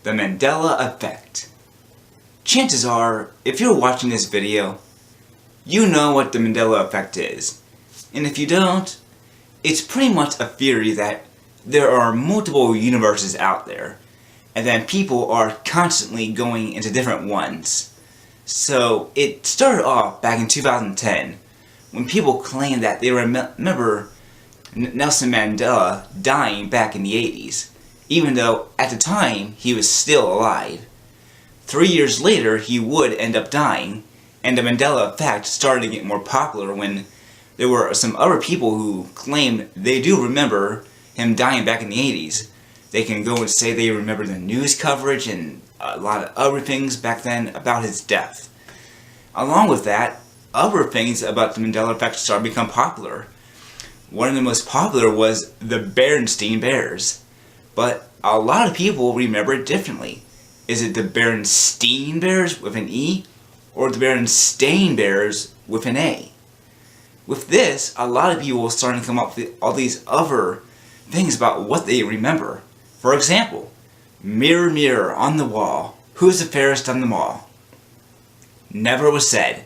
The Mandela Effect. Chances are, if you're watching this video, you know what the Mandela Effect is. And if you don't, it's pretty much a theory that there are multiple universes out there, and then people are constantly going into different ones. So it started off back in 2010, when people claimed that they remember Nelson Mandela dying back in the 80s, even though at the time he was still alive. 3 years later he would end up dying, and the Mandela Effect started to get more popular when there were some other people who claimed they do remember him dying back in the 80s. They can go and say they remember the news coverage and a lot of other things back then about his death. Along with that, other things about the Mandela Effect started to become popular. One of the most popular was the Berenstain Bears. But a lot of people remember it differently. Is it the Berenstain Bears with an E, or the Berenstain Bears with an A? With this, a lot of people are starting to come up with all these other things about what they remember. For example, mirror, mirror on the wall, who's the fairest on them all? Never was said.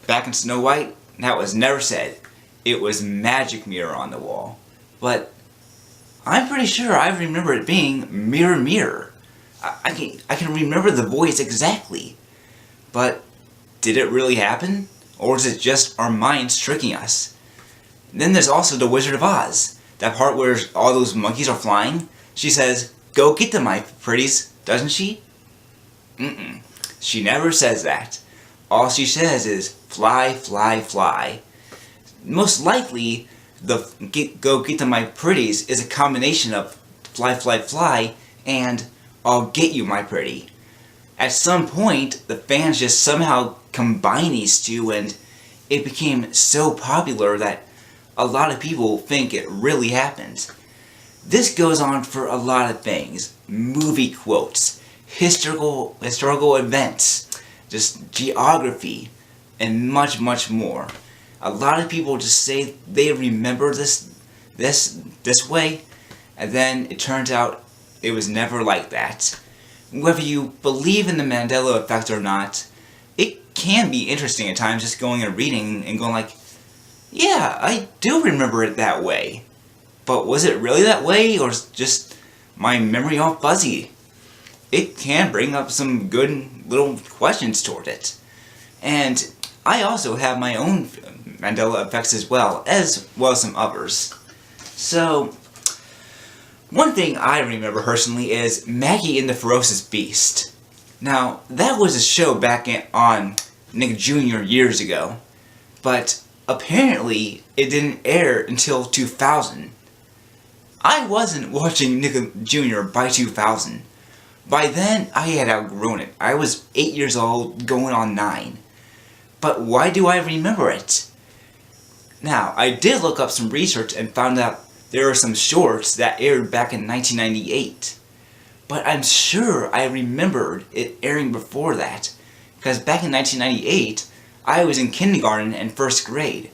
Back in Snow White, that was never said. It was magic mirror on the wall. But I'm pretty sure I remember it being mirror, mirror. I can remember the voice exactly. But did it really happen? Or is it just our minds tricking us? Then there's also the Wizard of Oz. That part where all those monkeys are flying. She says, "Go get them, my pretties," doesn't she? She never says that. All she says is, "Fly, fly, fly." Most likely, the "Go get them, my pretties" is a combination of "fly, fly, fly" and "I'll get you, my pretty." At some point, the fans just somehow combined these two, and it became so popular that a lot of people think it really happened. This goes on for a lot of things. Movie quotes, historical events, just geography, and much, much more. A lot of people just say they remember this way, and then it turns out it was never like that. Whether you believe in the Mandela Effect or not, it can be interesting at times just going and reading and going like, yeah, I do remember it that way. But was it really that way, or is just my memory all fuzzy? It can bring up some good little questions toward it. And I also have my own Mandela Effects as well as some others. So, one thing I remember personally is Maggie and the Ferocious Beast. Now, that was a show back on Nick Jr. years ago, but apparently it didn't air until 2000. I wasn't watching Nick Jr. by 2000. By then, I had outgrown it. I was 8 years old, going on 9. But why do I remember it? Now, I did look up some research and found out there are some shorts that aired back in 1998. But I'm sure I remembered it airing before that, because back in 1998, I was in kindergarten and first grade.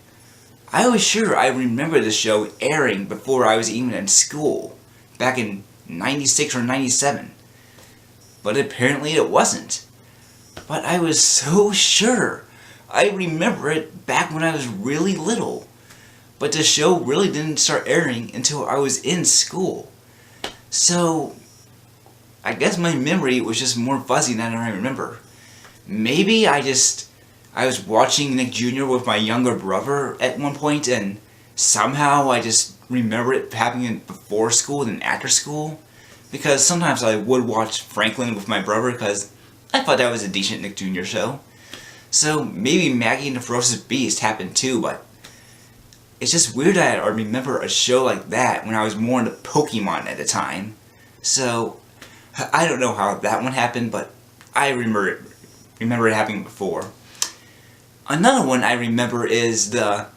I was sure I remember the show airing before I was even in school, back in 96 or 97. But apparently it wasn't. But I was so sure. I remember it back when I was really little. But the show really didn't start airing until I was in school. So, I guess my memory was just more fuzzy than I remember. Maybe I was watching Nick Jr. with my younger brother at one point, and somehow I just remember it happening before school than after school. Because sometimes I would watch Franklin with my brother because I thought that was a decent Nick Jr. show. So maybe Maggie and the Ferocious Beast happened too, but it's just weird that I remember a show like that when I was more into Pokemon at the time. So I don't know how that one happened, but I remember it happening before. Another one I remember is the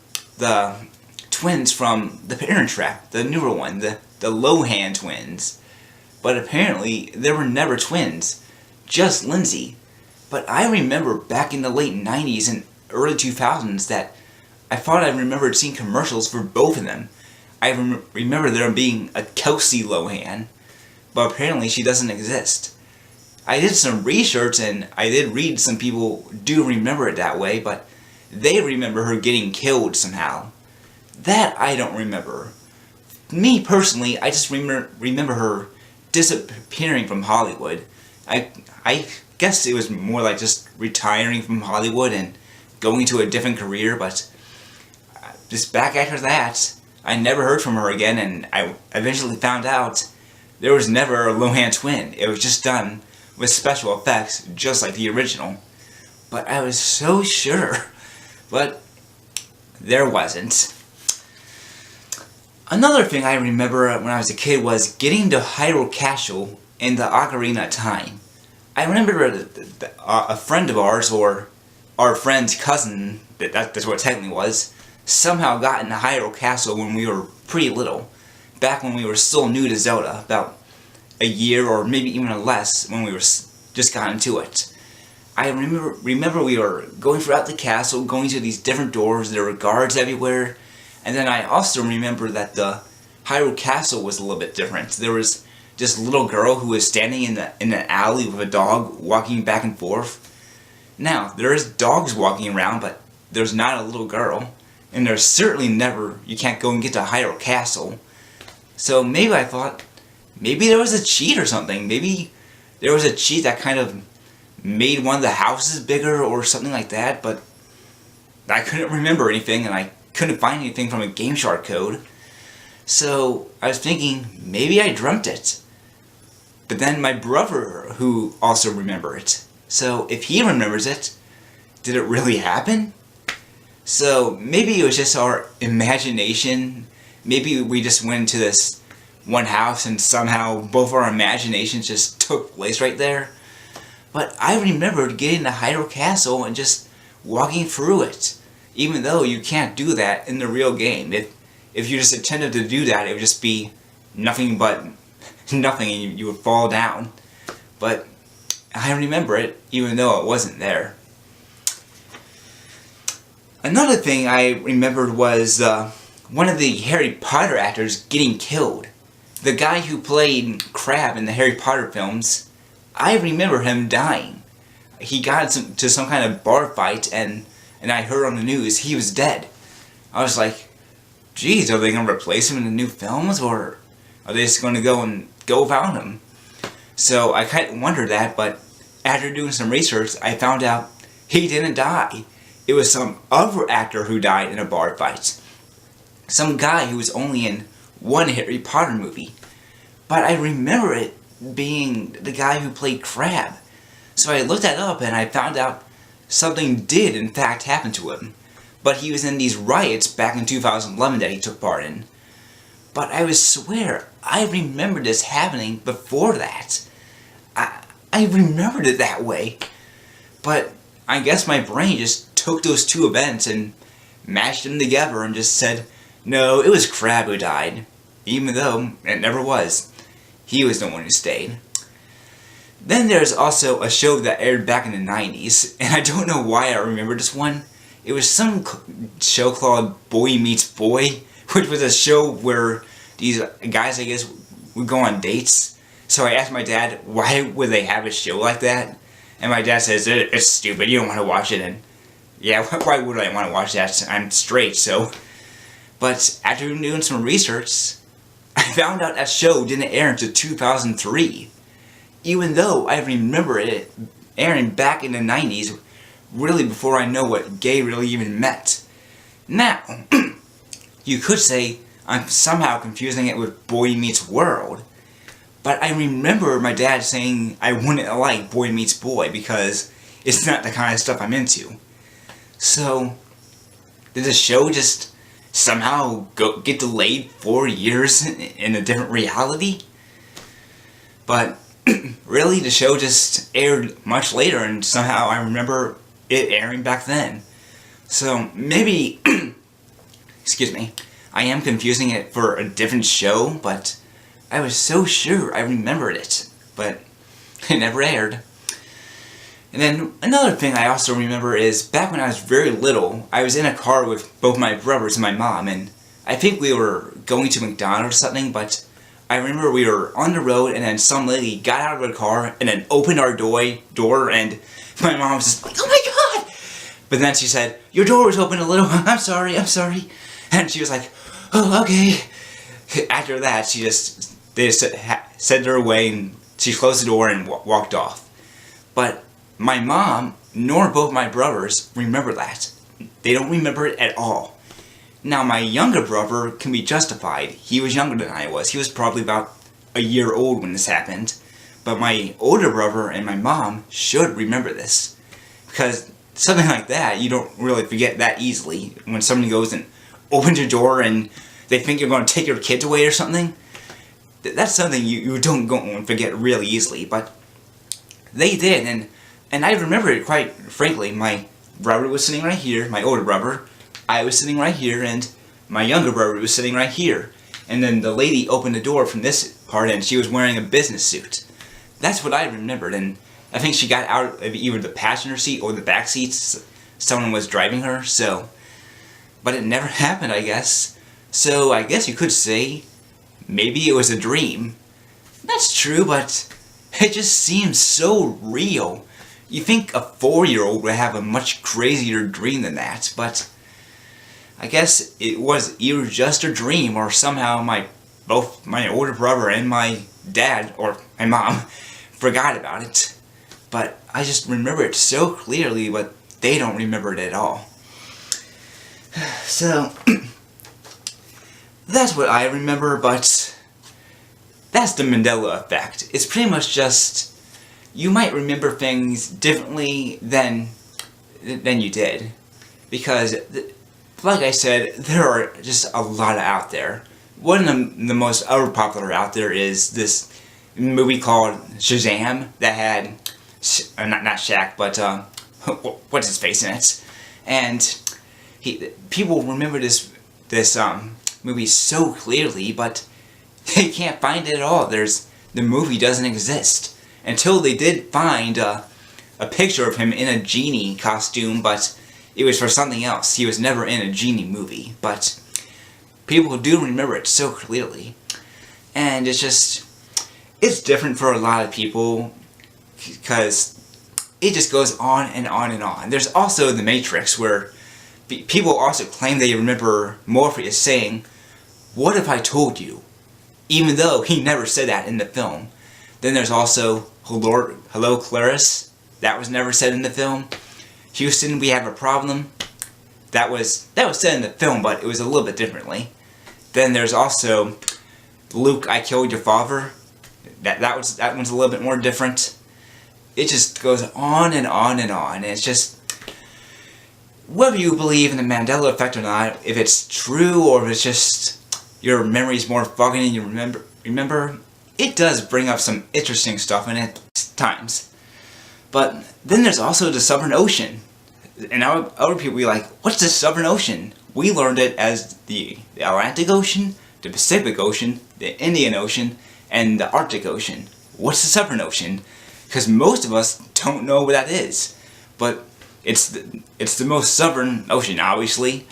twins from The Parent Trap, the newer one, the Lohan twins. But apparently they were never twins, just Lindsay. But I remember back in the late 90s and early 2000s that I thought I remembered seeing commercials for both of them. I remember there being a Kelsey Lohan, but apparently she doesn't exist. I did some research and I did read some people do remember it that way, but they remember her getting killed somehow. That I don't remember. Me personally, I just remember her disappearing from Hollywood. I guess it was more like just retiring from Hollywood and going to a different career, but just back after that, I never heard from her again, and I eventually found out there was never a Lohan twin. It was just done with special effects, just like the original. But I was so sure, but there wasn't. Another thing I remember when I was a kid was getting to Hyrule Castle in the Ocarina of Time. I remember a friend of ours, or our friend's cousin, that's what it technically was, somehow got into Hyrule Castle when we were pretty little. Back when we were still new to Zelda, about a year or maybe even less when we were just got into it. I remember we were going throughout the castle, going to these different doors, there were guards everywhere. And then I also remember that the Hyrule Castle was a little bit different. There was this little girl who was standing in an alley with a dog walking back and forth. Now, there is dogs walking around, but there's not a little girl. And there's certainly never, you can't go and get to Hyrule Castle. So maybe I thought, maybe there was a cheat or something. Maybe there was a cheat that kind of made one of the houses bigger or something like that, but I couldn't remember anything, and I couldn't find anything from a Game Shark code. So I was thinking, maybe I dreamt it. But then my brother, who also remembered it. So if he remembers it, did it really happen? So maybe it was just our imagination. Maybe we just went into this one house and somehow both our imaginations just took place right there. But I remembered getting to Hyrule Castle and just walking through it. Even though you can't do that in the real game. If you just attempted to do that, it would just be nothing but nothing, and you would fall down. But I remember it, even though it wasn't there. Another thing I remembered was one of the Harry Potter actors getting killed. The guy who played Crabbe in the Harry Potter films, I remember him dying. He got into some kind of bar fight, and I heard on the news he was dead. I was like, geez, are they going to replace him in the new films, or are they just going to go without him? So I kind of wondered that, but after doing some research, I found out he didn't die. It was some other actor who died in a bar fight. Some guy who was only in one Harry Potter movie. But I remember it being the guy who played Crabbe. So I looked that up and I found out something did in fact happen to him. But he was in these riots back in 2011 that he took part in. But I would swear, I remember this happening before that. I remembered it that way. But I guess my brain just took those two events and mashed them together and just said, no, it was Crabbe who died. Even though it never was. He was the one who stayed. Then there's also a show that aired back in the 90s, and I don't know why I remember this one. It was some show called Boy Meets Boy, which was a show where these guys, I guess, would go on dates. So I asked my dad, why would they have a show like that? And my dad says, it's stupid, you don't want to watch it. And yeah, why would I want to watch that? I'm straight, so. But after doing some research, I found out that show didn't air until 2003. Even though I remember it airing back in the 90s, really before I know what gay really even meant. Now, you could say I'm somehow confusing it with Boy Meets World, but I remember my dad saying I wouldn't like Boy Meets Boy because it's not the kind of stuff I'm into. So, did the show just somehow get delayed 4 years in a different reality? But really, the show just aired much later, and somehow I remember it airing back then. So maybe, excuse me, I am confusing it for a different show, but I was so sure I remembered it, but it never aired. And then another thing I also remember is back when I was very little, I was in a car with both my brothers and my mom, and I think we were going to McDonald's or something, but I remember we were on the road and then some lady got out of her car and then opened our door and my mom was just like, oh my god! But then she said, your door was open a little, I'm sorry. And she was like, oh, okay. After that, they just sent her away and she closed the door and walked off. But my mom, nor both my brothers, remember that. They don't remember it at all. Now, my younger brother can be justified. He was younger than I was. He was probably about a year old when this happened. But my older brother and my mom should remember this. Because something like that, you don't really forget that easily. When somebody goes and opens your door and they think you're going to take your kids away or something. That's something you don't go and forget really easily. But they did. And I remember it quite frankly. My brother was sitting right here, my older brother. I was sitting right here, and my younger brother was sitting right here. And then the lady opened the door from this part, and she was wearing a business suit. That's what I remembered, and I think she got out of either the passenger seat or the back seats. Someone was driving her, so... But it never happened, I guess. So I guess you could say, maybe it was a dream. That's true, but it just seems so real. You think a 4-year-old would have a much crazier dream than that, but... I guess it was either just a dream or somehow both my older brother and my dad, or my mom, forgot about it. But I just remember it so clearly, but they don't remember it at all. So, that's what I remember, but that's the Mandela Effect. It's pretty much just, you might remember things differently than you did. Because... like I said, there are just a lot out there. One of the most other popular out there is this movie called Shazam that had, not Shaq, but what's his face in it. And people remember this movie so clearly, but they can't find it at all. The movie doesn't exist. Until they did find a picture of him in a genie costume, but it was for something else. He was never in a genie movie, but people do remember it so clearly. And it's different for a lot of people, because it just goes on and on and on. There's also The Matrix, where people also claim they remember Morpheus saying, what if I told you? Even though he never said that in the film. Then there's also, Hello Clarice. That was never said in the film. Houston, we have a problem. That was said in the film, but it was a little bit differently. Then there's also Luke, I killed your father. That one's a little bit more different. It just goes on and on and on. And it's just, whether you believe in the Mandela Effect or not, if it's true or if it's just your memory's more foggy than you remember, it does bring up some interesting stuff in it at times. But then there's also the Southern Ocean. And other people will be like, what's the Southern Ocean? We learned it as the Atlantic Ocean, the Pacific Ocean, the Indian Ocean, and the Arctic Ocean. What's the Southern Ocean? Because most of us don't know what that is. But it's the most southern ocean, obviously.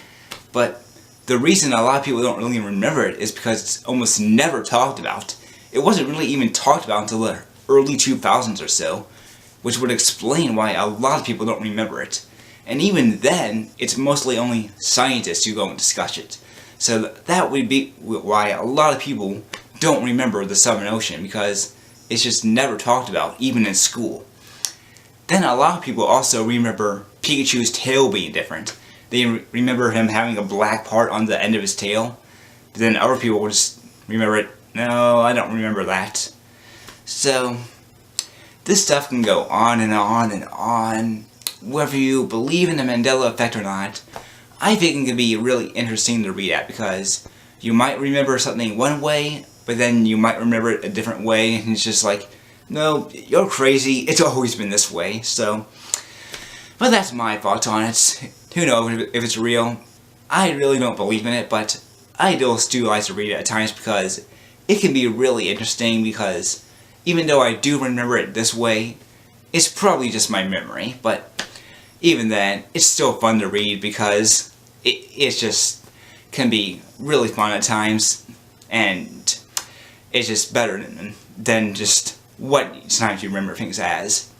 But the reason a lot of people don't really remember it is because it's almost never talked about. It wasn't really even talked about until the early 2000s or so, which would explain why a lot of people don't remember it. And even then, it's mostly only scientists who go and discuss it. So that would be why a lot of people don't remember the Southern Ocean, because it's just never talked about, even in school. Then a lot of people also remember Pikachu's tail being different. They remember him having a black part on the end of his tail. But then other people will just remember it, no, I don't remember that. So this stuff can go on and on and on. Whether you believe in the Mandela Effect or not, I think it can be really interesting to read at, because you might remember something one way, but then you might remember it a different way, and it's just like, no, you're crazy, it's always been this way. So, but that's my thoughts on it. Who knows if it's real? I really don't believe in it, but I just do like to read it at times, because it can be really interesting, because even though I do remember it this way, it's probably just my memory. But even then, it's still fun to read, because it just can be really fun at times, and it's just better than just what sometimes you remember things as.